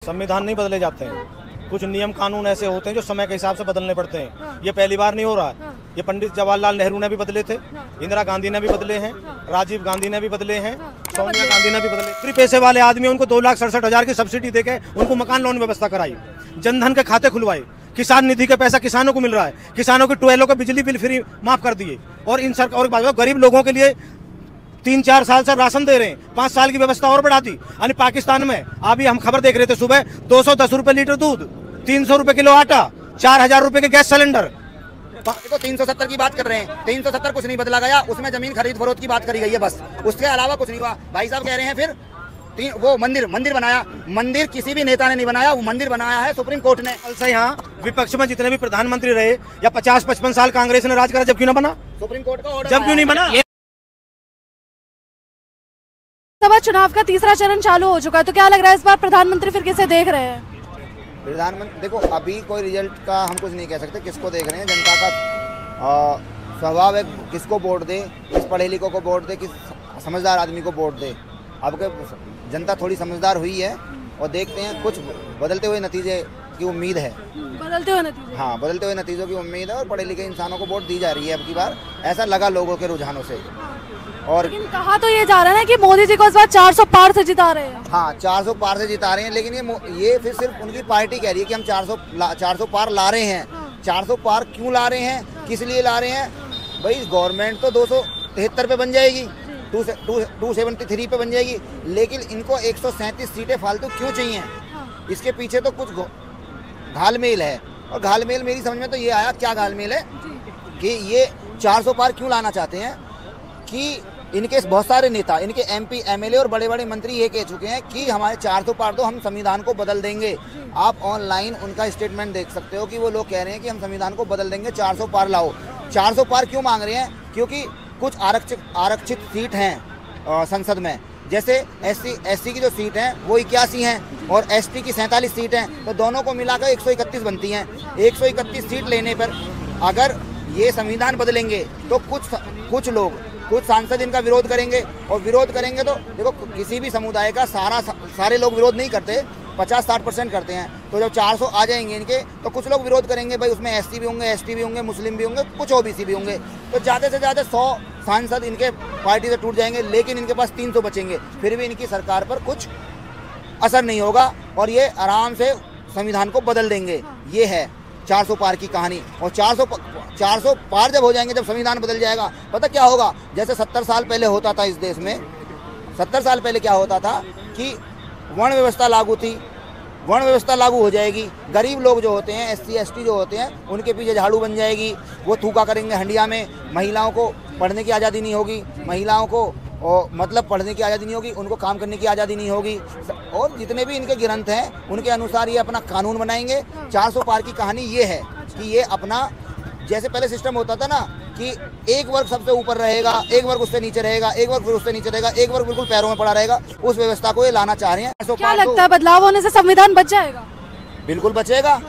संविधान नहीं बदले जाते हैं, कुछ नियम कानून ऐसे होते हैं जो समय के हिसाब से बदलने पड़ते हैं। ये पहली बार नहीं हो रहा है, ये पंडित जवाहरलाल नेहरू ने भी बदले थे, इंदिरा गांधी ने भी बदले हैं, राजीव गांधी ने भी बदले हैं, सोनिया गांधी ने भी बदले। फ्री पैसे वाले आदमी उनको 2,67,000 की सब्सिडी देके उनको मकान लोन व्यवस्था कराई, जनधन के खाते खुलवाए, किसान निधि का पैसा किसानों को मिल रहा है, किसानों के ट्वेलों को बिजली बिल फ्री माफ कर दिए, और इन सरकार गरीब लोगों के लिए 3-4 साल से राशन दे रहे हैं, 5 साल की व्यवस्था और बढ़ा दी। यानी पाकिस्तान में अभी हम खबर देख रहे थे सुबह 210 रुपए लीटर दूध, 300 रुपए किलो आटा, 4,000 रुपए के गैस सिलेंडर। देखो 370 की बात कर रहे हैं, 370 कुछ नहीं बदला गया, उसमें जमीन खरीद फरोख्त की बात करी गई है बस, उसके अलावा कुछ नहीं हुआ। भाई साहब कह रहे हैं फिर वो मंदिर बनाया, मंदिर किसी भी नेता ने नहीं बनाया, वो मंदिर बनाया है सुप्रीम कोर्ट ने। कल से यहाँ विपक्ष में जितने भी प्रधानमंत्री रहे या 50-55 साल कांग्रेस ने राज करा, जब क्यों ना बना? सुप्रीम कोर्ट का ऑर्डर जब क्यों नहीं बना? लोकसभा चुनाव का तीसरा चरण चालू हो चुका है, तो क्या लग रहा है इस बार प्रधानमंत्री फिर किसे देख रहे हैं? प्रधानमंत्री देखो अभी कोई रिजल्ट का हम कुछ नहीं कह सकते, किसको देख रहे हैं। जनता का स्वभाव है किसको वोट दे, किस पढ़े लिखों को वोट दे, किस समझदार आदमी को वोट दे। अब के जनता थोड़ी समझदार हुई है और देखते हैं कुछ बदलते हुए नतीजे की उम्मीद है। बदलते हुए नतीजे? हाँ, बदलते हुए नतीजों की उम्मीद है और पढ़े लिखे इंसानों को वोट दी जा रही है अब की बार, ऐसा लगा लोगों के रुझानों से। और लेकिन कहा तो ये जा रहा है ना कि मोदी जी को इस बार 400 पार से जिता रहे हैं। हाँ, 400 पार से जिता रहे हैं, लेकिन ये फिर सिर्फ उनकी पार्टी कह रही है कि हम 400 पार ला रहे हैं। 400 पार क्यों ला रहे हैं, किस लिए ला रहे हैं? भाई गवर्नमेंट तो 273 पे बन जाएगी, 273 पे बन जाएगी, लेकिन इनको 137 सीटें फालतू क्यों चाहिए? इसके पीछे तो कुछ घालमेल है, और घालमेल मेरी समझ में तो ये आया, क्या घालमेल है कि ये 400 पार क्यों लाना चाहते हैं कि इनके बहुत सारे नेता, इनके MP MLA और बड़े बड़े मंत्री ये कह चुके हैं कि हमारे 400 पार दो, हम संविधान को बदल देंगे। आप ऑनलाइन उनका स्टेटमेंट देख सकते हो कि वो लोग कह रहे हैं कि हम संविधान को बदल देंगे, 400 पार लाओ। 400 पार क्यों मांग रहे हैं? क्योंकि कुछ आरक्षित सीट हैं संसद में, जैसे SC की जो सीट हैं वो 81 हैं और ST की 47 सीट हैं, तो दोनों को मिलाकर 131 बनती हैं। 131 सीट लेने पर अगर ये संविधान बदलेंगे तो कुछ लोग, कुछ सांसद इनका विरोध करेंगे, और विरोध करेंगे तो देखो किसी भी समुदाय का सारे लोग विरोध नहीं करते, 50-60% करते हैं। तो जब 400 आ जाएंगे इनके, तो कुछ लोग विरोध करेंगे, भाई उसमें SC भी होंगे, ST भी होंगे, मुस्लिम भी होंगे, कुछ OBC भी होंगे, तो ज़्यादा से ज़्यादा 100 सांसद इनके पार्टी से टूट जाएंगे, लेकिन इनके पास 300 बचेंगे, फिर भी इनकी सरकार पर कुछ असर नहीं होगा और ये आराम से संविधान को बदल देंगे। ये है 400 पार की कहानी। और 400 पार जब हो जाएंगे, जब संविधान बदल जाएगा, पता क्या होगा? जैसे 70 साल पहले होता था इस देश में, 70 साल पहले क्या होता था कि वर्ण व्यवस्था लागू थी, वर्ण व्यवस्था लागू हो जाएगी, गरीब लोग जो होते हैं, SC ST जो होते हैं, उनके पीछे झाड़ू बन जाएगी, वो थूका करेंगे हंडिया में, महिलाओं को पढ़ने की आज़ादी नहीं होगी, महिलाओं को मतलब पढ़ने की आज़ादी नहीं होगी, उनको काम करने की आज़ादी नहीं होगी, और जितने भी इनके ग्रंथ हैं उनके अनुसार ये अपना कानून बनाएंगे। 400 पार की कहानी ये है कि ये अपना, जैसे पहले सिस्टम होता था ना कि एक वर्ग सबसे ऊपर रहेगा, एक वर्ग उससे नीचे रहेगा, एक वर्ग फिर उससे नीचे रहेगा, एक वर्ग बिल्कुल पैरों में पड़ा रहेगा, उस व्यवस्था को ये लाना चाह रहे हैं। क्या लगता है बदलाव होने से संविधान बच जाएगा? बिल्कुल बचेगा।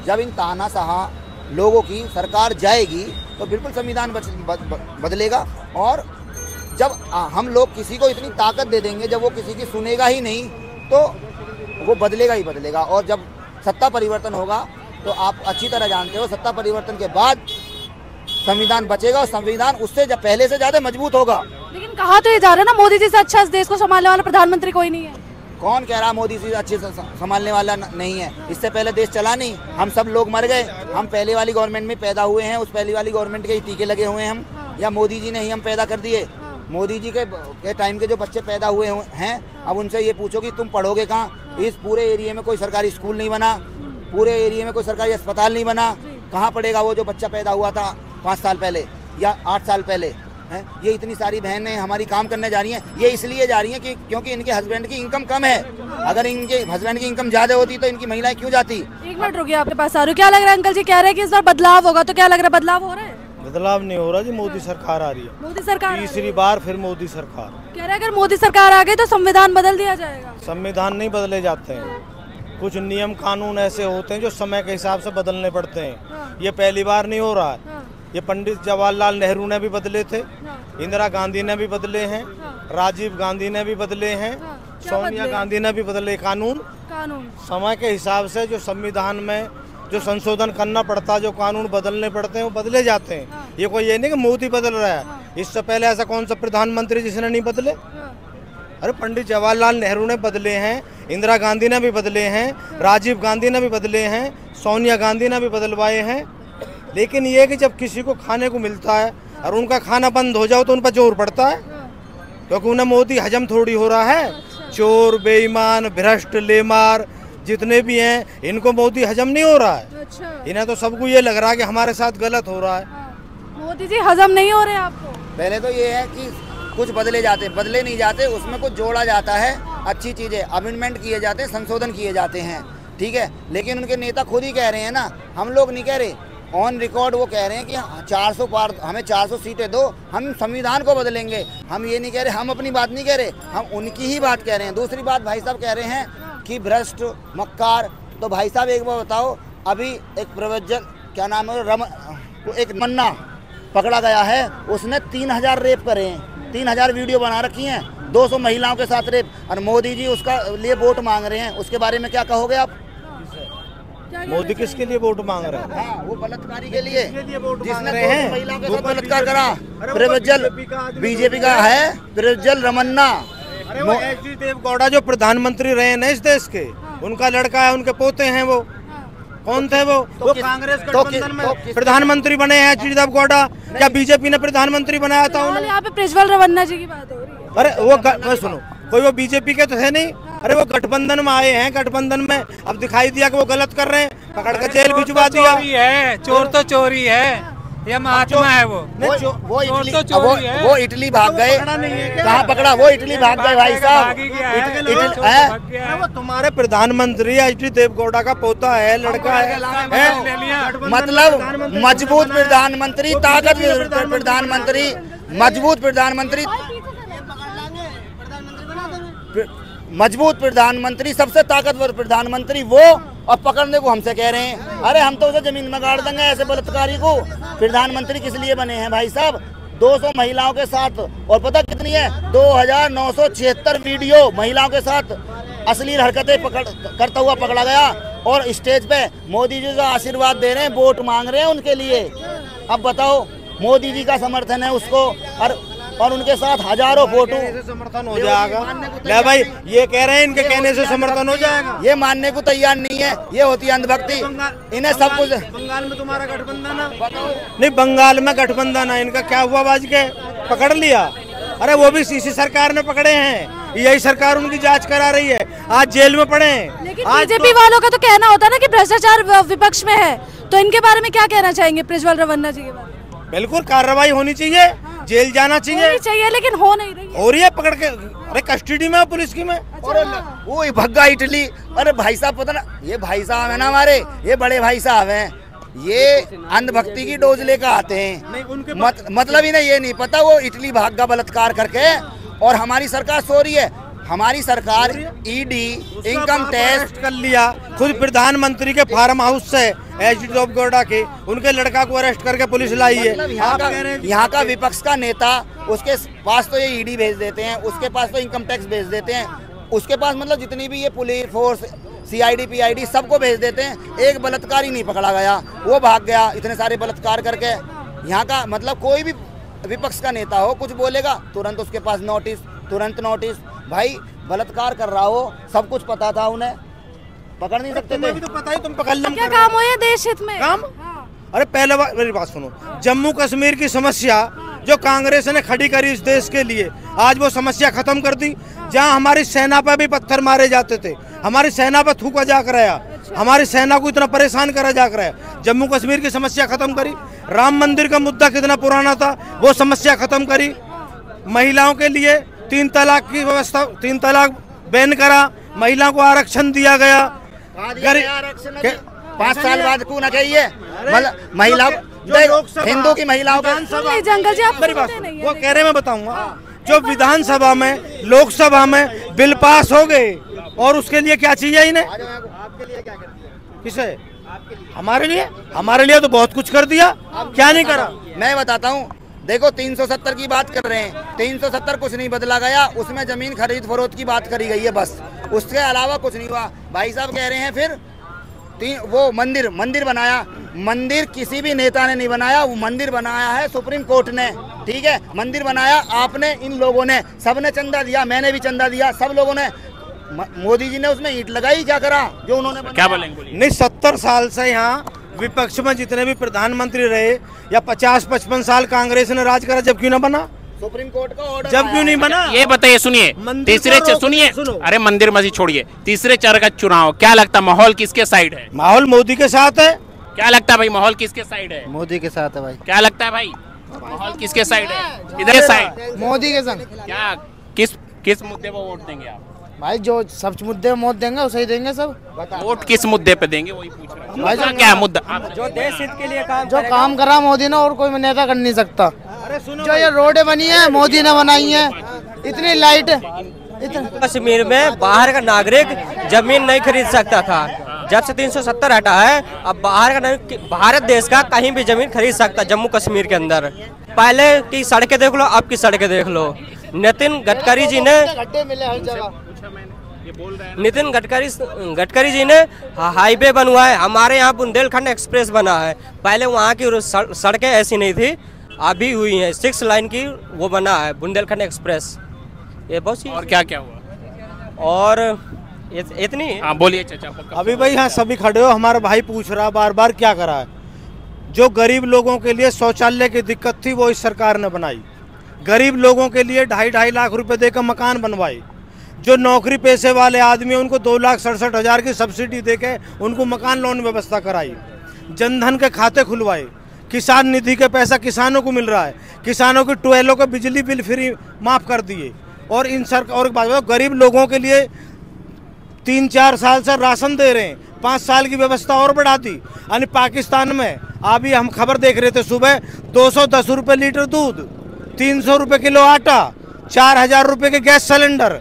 जब इन तानाशाह लोगों की सरकार जाएगी तो बिल्कुल संविधान बदलेगा, और जब हम लोग किसी को इतनी ताकत दे देंगे, जब वो किसी की सुनेगा ही नहीं, तो वो बदलेगा ही बदलेगा। और जब सत्ता परिवर्तन होगा तो आप अच्छी तरह जानते हो, सत्ता परिवर्तन के बाद संविधान बचेगा, और संविधान उससे जब पहले से ज्यादा मजबूत होगा। लेकिन कहा तो ये जा रहा है ना, मोदी जी से अच्छा इस देश को संभालने वाला प्रधानमंत्री कोई नहीं है। कौन कह रहा मोदी जी अच्छे से संभालने वाला नहीं है? इससे पहले देश चला नहीं, हम सब लोग मर गए, हम पहले वाली गवर्नमेंट में पैदा हुए हैं, उस पहली वाली गवर्नमेंट के ही टीके लगे हुए हैं हम, या मोदी जी ने ही हम पैदा कर दिए? मोदी जी के टाइम के जो बच्चे पैदा हुए हैं, अब उनसे ये पूछो कि तुम पढ़ोगे कहाँ? इस पूरे एरिया में कोई सरकारी स्कूल नहीं बना, पूरे एरिया में कोई सरकारी अस्पताल नहीं बना, कहाँ पढ़ेगा वो जो बच्चा पैदा हुआ था 5 साल पहले या 8 साल पहले? हैं, ये इतनी सारी बहनें हमारी काम करने जा रही हैं, ये इसलिए जा रही हैं कि क्योंकि इनके हस्बैंड की इनकम कम है। अगर इनके हस्बैंड की इनकम ज्यादा होती तो इनकी महिलाएं क्यों जाती? एक मिनट रुकिए, आपके पास आ रही हूँ। क्या लग रहा है अंकल जी कह रहे हैं कि इस बार बदलाव होगा, तो क्या लग रहा है बदलाव हो रहा है? बदलाव नहीं हो रहा जी, मोदी सरकार आ रही है, मोदी सरकार तीसरी बार फिर मोदी सरकार। कह रहे हैं अगर मोदी सरकार आ गई तो संविधान बदल दिया जाएगा। संविधान नहीं बदले जाते हैं, कुछ नियम कानून ऐसे होते हैं जो समय के हिसाब से बदलने पड़ते हैं। ये पहली बार नहीं हो रहा है, ये पंडित जवाहरलाल नेहरू ने भी बदले थे, इंदिरा गांधी ने भी बदले हैं, राजीव गांधी ने भी बदले हैं, सोनिया गांधी ने भी बदले कानून समय के हिसाब से। जो संविधान में जो संशोधन करना पड़ता है, जो कानून बदलने पड़ते हैं वो बदले जाते हैं। ये कोई ये नहीं कि मोदी बदल रहा है। इससे पहले ऐसा कौन सा प्रधानमंत्री जिसने नहीं बदले? अरे पंडित जवाहरलाल नेहरू ने बदले हैं, इंदिरा गांधी ने भी बदले हैं, राजीव गांधी ने भी बदले हैं, सोनिया गांधी ने भी बदलवाए हैं। लेकिन ये कि जब किसी को खाने को मिलता है और उनका खाना बंद हो जाओ तो उन पर जोर पड़ता है, क्योंकि उन्हें मोदी हजम थोड़ी हो रहा है। चोर, बेईमान, भ्रष्ट, लेमार जितने भी हैं इनको मोदी हजम नहीं हो रहा है। इन्हें तो सबको ये लग रहा है कि हमारे साथ गलत हो रहा है। मोदी जी हजम नहीं हो रहे आपको? पहले तो ये है कि कुछ बदले जाते, बदले नहीं जाते, उसमें कुछ जोड़ा जाता है, अच्छी चीजें अमेंडमेंट किए जाते हैं, संशोधन किए जाते हैं, ठीक है। लेकिन उनके नेता खुद ही कह रहे हैं ना, हम लोग नहीं कह रहे, ऑन रिकॉर्ड वो कह रहे हैं कि 400 पार, हमें 400 सीटें दो, हम संविधान को बदलेंगे। हम ये नहीं कह रहे, हम अपनी बात नहीं कह रहे, हम उनकी ही बात कह रहे हैं। दूसरी बात भाई साहब कह रहे हैं कि भ्रष्ट, मक्कार। तो भाई साहब एक बार बताओ, अभी एक प्रवज्जन क्या नाम है, एक मन्ना पकड़ा गया है, उसने 3000 रेप करे हैं, 3000 वीडियो बना रखी हैं, 200 महिलाओं के साथ रेप, और मोदी जी उसका लिए वोट मांग रहे हैं। उसके बारे में क्या कहोगे आप? मोदी किसके लिए वोट मांग रहे हैं? हाँ, वो बलात्कारी के लिए जिसने महिलाओं के साथ बलात्कार करा, प्रज्वल बीजेपी का है, प्रज्वल रमन्ना। अरे वो एच.डी. देवगौड़ा जो प्रधानमंत्री रहे हैं इस देश के, उनका लड़का है, उनके पोते हैं। वो कौन थे? वो कांग्रेस गठबंधन में प्रधानमंत्री बने हैं एच.डी. देवगौड़ा। क्या बीजेपी ने प्रधानमंत्री बनाया था उन्हें? यहाँ पे प्रज्वल रमन्ना जी की बात हो रही है। अरे वो सुनो, कोई वो बीजेपी के तो थे नहीं। अरे वो गठबंधन में आए हैं, गठबंधन में अब दिखाई दिया कि वो गलत कर रहे हैं, पकड़ कर जेल भिजवा दिया। चोरी है, चोर तो चोरी है, ये महात्मा है वो इटली भाग गए। कहाँ पकड़ा? वो इटली भाग गए भाई साहब। वो तुम्हारे प्रधानमंत्री एच.डी. देवगौड़ा का पोता है, लड़का है। मतलब मजबूत प्रधानमंत्री, ताकतवर प्रधानमंत्री, मजबूत प्रधानमंत्री, मजबूत प्रधानमंत्री, सबसे ताकतवर प्रधानमंत्री वो, और पकड़ने को हमसे कह रहे हैं। अरे हम तो उसे जमीन में गाड़ देंगे ऐसे बलात्कारी को। प्रधानमंत्री किस लिए बने हैं भाई साहब? 200 महिलाओं के साथ, और पता कितनी है? 2976 वीडियो महिलाओं के साथ अश्लील हरकतें करता हुआ पकड़ा गया, और स्टेज पे मोदी जी का आशीर्वाद दे रहे हैं, वोट मांग रहे हैं उनके लिए। अब बताओ, मोदी जी का समर्थन है उसको, और उनके साथ हजारों फोटो समर्थन हो जाएगा। ले भाई, ये कह रहे हैं इनके कहने से समर्थन हो जाएगा, ये मानने को तैयार नहीं है। ये होती है अंधभक्ति। इन्हें सब कुछ। बंगाल में तुम्हारा गठबंधन है? नहीं, बंगाल में गठबंधन है इनका। क्या हुआ? बाज के पकड़ लिया। अरे वो भी इसी सरकार ने पकड़े हैं, यही सरकार उनकी जांच करा रही है, आज जेल में पड़े हैं। लेकिन बीजेपी वालों का तो कहना होता है ना कि भ्रष्टाचार विपक्ष में है, तो इनके बारे में क्या कहना चाहेंगे प्रज्वल रमन्ना जी के बारे में? बिल्कुल कार्रवाई होनी चाहिए, जेल जाना चाहिए, लेकिन हो नहीं रही है। हो रही है, पकड़ के। अरे कस्टडी में, पुलिस की में। और वो भग्गा इटली। अरे भाई साहब पता ना, ये भाई साहब है ना हमारे, ये बड़े भाई साहब हैं, ये अंधभक्ति की डोज लेकर आते हैं। मतलब इन्हें ये नहीं पता, वो इटली भागा बलात्कार करके, और हमारी सरकार सो रही है। हमारी सरकार ईडी, इनकम टैक्स कर लिया। खुद प्रधानमंत्री के फार्म हाउस से एच.डी. देवगौड़ा के उनके लड़का को अरेस्ट करके पुलिस लाई है। मतलब यहाँ का विपक्ष का नेता, उसके पास तो ये ईडी भेज देते हैं, उसके पास तो इनकम टैक्स भेज देते हैं, उसके पास मतलब जितनी भी ये पुलिस फोर्स, सीआईडी, पीआईडी सबको भेज देते हैं। एक बलात्कारी नहीं पकड़ा गया, वो भाग गया इतने सारे बलात्कार करके। यहाँ का मतलब कोई भी विपक्ष का नेता हो, कुछ बोलेगा तुरंत उसके पास नोटिस, तुरंत नोटिस। भाई बलात्कार कर रहा हो, सब कुछ पता था उन्हें, पकड़ नहीं सकते थे। तो पता ही, तुम पकड़ लो। क्या काम हो या देश हित में काम? अरे पहले मेरी बात सुनो, जम्मू कश्मीर की समस्या जो कांग्रेस ने खड़ी करी इस देश के लिए, आज वो समस्या खत्म कर दी। जहां हमारी सेना पर भी पत्थर मारे जाते थे, हमारी सेना पर थूका जाकर आया, हमारी सेना को इतना परेशान करा जाकर आया, जम्मू कश्मीर की समस्या खत्म करी। राम मंदिर का मुद्दा कितना पुराना था, वो समस्या खत्म करी। महिलाओं के लिए 3 तलाक की व्यवस्था, 3 तलाक बैन करा, महिलाओं को आरक्षण दिया गया। 5 साल बाद क्यों न कहिए, महिला हिंदू की महिलाओं का जंगल जी, आप वो कह रहे, मैं बताऊंगा। जो विधानसभा में, लोकसभा में बिल पास हो गए, और उसके लिए क्या चाहिए इन्हें? किसे? हमारे लिए तो बहुत कुछ कर दिया। क्या नहीं करा? मैं बताता हूँ, देखो 370 की बात कर रहे हैं, 370 कुछ नहीं बदला गया, उसमें जमीन खरीद फरोख्त की बात करी गई है बस, उसके अलावा कुछ नहीं हुआ। भाई साहब कह रहे हैं फिर वो मंदिर बनाया, मंदिर किसी भी नेता ने नहीं बनाया, वो मंदिर बनाया है सुप्रीम कोर्ट ने, ठीक है। मंदिर बनाया आपने, इन लोगों ने, सबने चंदा दिया, मैंने भी चंदा दिया, सब लोगों ने। मोदी जी ने उसमें ईंट लगाई, क्या करा जो उन्होंने क्या बोलेंगे? नहीं, 70 साल से यहाँ विपक्ष में जितने भी प्रधानमंत्री रहे या 50-55 साल कांग्रेस ने राज करा, जब क्यों ना बना सुप्रीम कोर्ट का ऑर्डर, जब क्यों नहीं बना? ये बताइए, सुनिए, तीसरे सुनिए, अरे मंदिर मस्जिद छोड़िए, तीसरे चरण का चुनाव क्या लगता, माहौल किसके साइड है? माहौल मोदी के साथ है। क्या लगता है भाई, माहौल किसके साइड है? मोदी के साथ है भाई। क्या लगता है भाई, माहौल किसके साइड है? इधर साइड मोदी के संग। क्या किस मुद्दे पर वोट देंगे आप? भाई जो सब मुद्दे में वोट देंगे उसे ही देंगे सब। वोट किस मुद्दे पे देंगे वही पूछ रहा हूं। भाई क्या है मुद्दा? जो देश हित के लिए काम जो काम करा मोदी ने और कोई नेता कर नहीं सकता। अरे सुनो, जो ये रोडें बनी है मोदी ने बनाई है, इतनी लाइट, कश्मीर में बाहर का नागरिक जमीन नहीं खरीद सकता था, जब से 370 हटा है अब बाहर का भारत देश का कहीं भी जमीन खरीद सकता, जम्मू कश्मीर के अंदर। पहले की सड़कें देख लो, अब की सड़कें देख लो। नितिन गडकरी जी ने हाईवे बनवाए, हमारे यहाँ बुंदेलखंड एक्सप्रेस बना है, पहले वहाँ की सड़कें ऐसी नहीं थी, अभी हुई हैं, 6 लाइन की वो बना है बुंदेलखंड एक्सप्रेस। ये बहुत सी और क्या क्या हुआ? और इतनी। हाँ बोलिए चाचा। अभी भाई यहाँ सभी खड़े हो, हमारा भाई पूछ रहा बार बार क्या करा है। जो गरीब लोगों के लिए शौचालय की दिक्कत थी वो इस सरकार ने बनाई, गरीब लोगों के लिए 2.5 लाख रुपए देकर मकान बनवाए, जो नौकरी पेशे वाले आदमी हैं उनको 2,67,000 की सब्सिडी देके उनको मकान लोन व्यवस्था कराई, जनधन के खाते खुलवाए, किसान निधि के पैसा किसानों को मिल रहा है, किसानों की ट्वेलों के बिजली बिल फ्री माफ़ कर दिए। और इन और गरीब लोगों के लिए 3-4 साल से राशन दे रहे हैं, 5 साल की व्यवस्था और बढ़ा दी। यानी पाकिस्तान में अभी हम खबर देख रहे थे सुबह, 210 रुपये लीटर दूध, 300 रुपये किलो आटा, 4,000 रुपये के गैस सिलेंडर,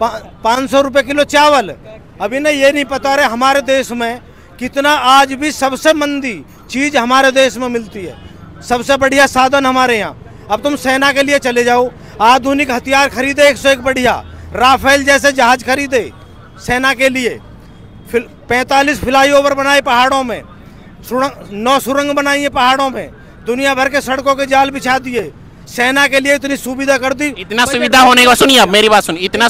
500 रुपये किलो चावल। अभी ना ये नहीं पता रहे हमारे देश में कितना आज भी सबसे मंदी चीज़ हमारे देश में मिलती है, सबसे बढ़िया साधन हमारे यहाँ। अब तुम सेना के लिए चले जाओ, आधुनिक हथियार खरीदे 101 बढ़िया, राफेल जैसे जहाज खरीदे सेना के लिए, 45 फ्लाईओवर बनाए पहाड़ों में, 9 सुरंग बनाई है पहाड़ों में, दुनिया भर के सड़कों के जाल बिछा दिए, सेना के लिए इतनी सुविधा कर दी। इतना सुविधा होने के बाद, सुनिए आप मेरी बात सुनिए, इतना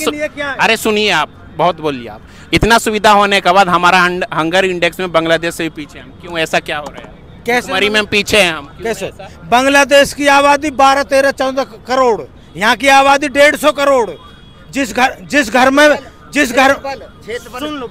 अरे सुनिए आप, बहुत बोलिए आप। इतना सुविधा होने के बाद हमारा हंगर इंडेक्स में बांग्लादेश से भी पीछे हम, क्यों ऐसा क्या हो रहा है? कैसे मरी में पीछे हैं हम? कैसे? बांग्लादेश की आबादी 12, 13, 14 करोड़, यहाँ की आबादी 150 करोड़। जिस घर में सुन लो